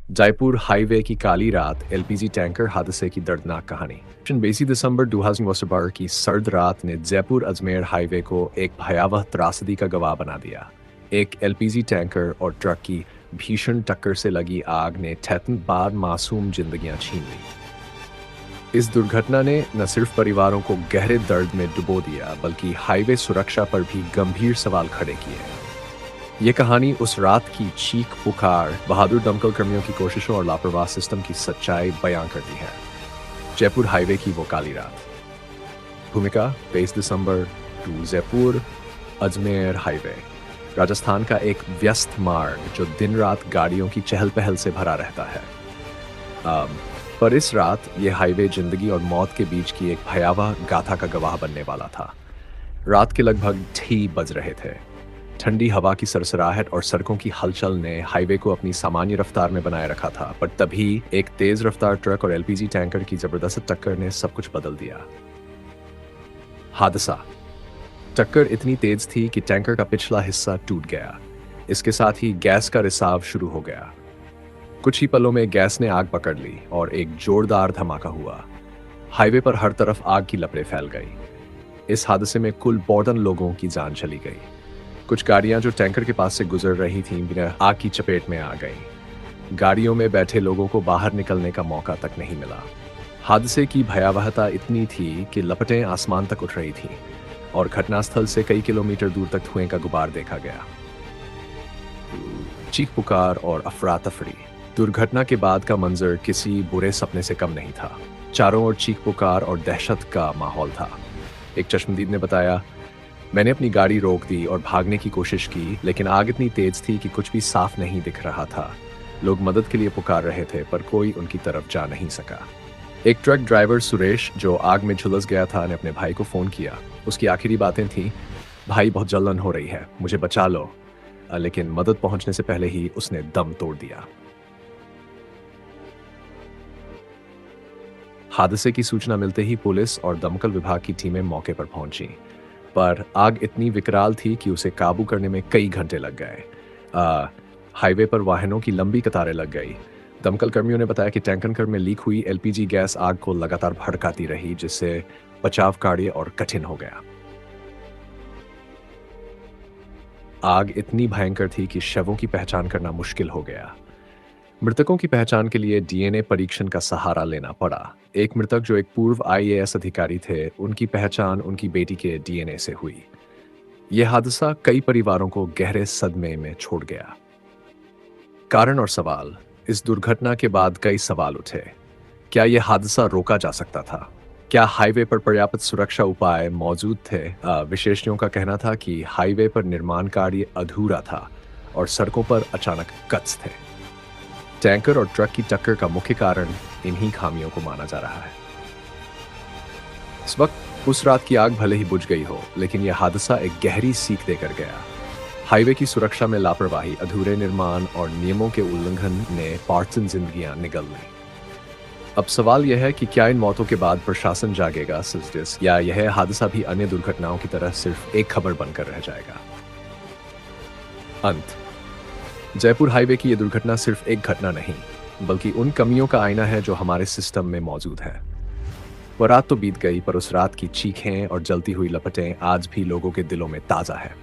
Jaipur highway की काली रात, LPG tanker हादसे की दर्दनाक कहानी। 20 दिसंबर 2012 की सर्द रात ने जयपुर अजमेर हाईवे को एक भयावह त्रासदी का गवाह बना दिया। एक एलपीजी टैंकर और ट्रक की भीषण टक्कर से लगी आग ने 33 बार मासूम जिंदगियां छीन ली। इस दुर्घटना ने न सिर्फ परिवारों को गहरे दर्द में डुबो दिया, बल्कि हाईवे सुरक्षा पर भी गंभीर सवाल खड़े किए। ये कहानी उस रात की चीख पुकार, बहादुर दमकल कर्मियों की कोशिशों और लापरवाह सिस्टम की सच्चाई बयां करती है। जयपुर हाईवे की वो काली रात। भूमिका 23 December two Jaipur Ajmer highway, Rajasthan का एक व्यस्त मार्ग जो दिन रात गाड़ियों की चहल पहल से भरा रहता है। पर इस रात ये हाईवे जिंदगी और मौत के बीच की एक भयावह गाथा का गवाह बनने वाला था। रात के लगभग 6 बज रहे थे। ठंडी हवा की सरसराहट और सड़कों की हलचल ने हाईवे को अपनी सामान्य रफ्तार में बनाए रखा था, पर तभी एक तेज रफ्तार ट्रक और एलपीजी टैंकर की जबरदस्त टक्कर ने सब कुछ बदल दिया। हादसा। टक्कर इतनी तेज थी कि टैंकर का पिछला हिस्सा टूट गया। इसके साथ ही गैस का रिसाव शुरू हो गया। कुछ ही पलों में गैस ने आग पकड़ ली और एक जोरदार धमाका हुआ। हाईवे पर हर तरफ आग की लपटें फैल गई। इस हादसे में कुल 14 लोगों की जान चली गई। कुछ गाड़ियां जो टैंकर के पास से गुजर रही थीं, बिना आग की चपेट में आ गईं। गाड़ियों में बैठे लोगों को बाहर निकलने का मौका तक नहीं मिला। हादसे की भयावहता इतनी थी कि लपटें आसमान तक उठ रही थीं और घटनास्थल से कई किलोमीटर दूर तक धुएं का गुबार देखा गया। चीख पुकार और अफरा तफरी। दुर्घटना के बाद का मंजर किसी बुरे सपने से कम नहीं था। चारों ओर चीख पुकार और दहशत का माहौल था। एक चश्मदीद ने बताया, मैंने अपनी गाड़ी रोक दी और भागने की कोशिश की, लेकिन आग इतनी तेज थी कि कुछ भी साफ नहीं दिख रहा था। लोग मदद के लिए पुकार रहे थे, पर कोई उनकी तरफ जा नहीं सका। एक ट्रक ड्राइवर सुरेश, जो आग में झुलस गया था, ने अपने भाई को फोन किया। उसकी आखिरी बातें थीं, भाई बहुत जलन हो रही है, मुझे बचा लो। लेकिन मदद पहुंचने से पहले ही उसने दम तोड़ दिया। हादसे की सूचना मिलते ही पुलिस और दमकल विभाग की टीमें मौके पर पहुंची, पर आग इतनी विकराल थी कि उसे काबू करने में कई घंटे लग गए। हाईवे पर वाहनों की लंबी कतारें लग गई। दमकल कर्मियों ने बताया कि टैंकर में लीक हुई एलपीजी गैस आग को लगातार भड़काती रही, जिससे बचाव कार्य और कठिन हो गया। आग इतनी भयंकर थी कि शवों की पहचान करना मुश्किल हो गया। मृतकों की पहचान के लिए डीएनए परीक्षण का सहारा लेना पड़ा। एक मृतक जो एक पूर्व आईएएस अधिकारी थे, उनकी पहचान उनकी बेटी के डीएनए से हुई। यह हादसा कई परिवारों को गहरे सदमे में छोड़ गया। कारण और सवाल। इस दुर्घटना के बाद कई सवाल उठे। क्या यह हादसा रोका जा सकता था? क्या हाईवे पर पर्याप्त सुरक्षा उपाय मौजूद थे? विशेषज्ञों का कहना था कि हाईवे पर निर्माण कार्य अधूरा था और सड़कों पर अचानक कट्स थे। टैंकर और ट्रक की टक्कर का मुख्य कारण इन्हीं खामियों को माना जा रहा है। इस वक्त उस रात की आग भले ही बुझ गई हो, लेकिन यह हादसा एक गहरी सीख देकर गया। हाईवे की सुरक्षा में लापरवाही, अधूरे निर्माण और नियमों के उल्लंघन ने पार्टसन जिंदगियां निगल ली। अब सवाल यह है कि क्या इन मौतों के बाद प्रशासन जागेगा, या यह हादसा भी अन्य दुर्घटनाओं की तरह सिर्फ एक खबर बनकर रह जाएगा। अंत। जयपुर हाईवे की यह दुर्घटना सिर्फ एक घटना नहीं, बल्कि उन कमियों का आईना है जो हमारे सिस्टम में मौजूद है। वह रात तो बीत गई, पर उस रात की चीखें और जलती हुई लपटें आज भी लोगों के दिलों में ताजा है।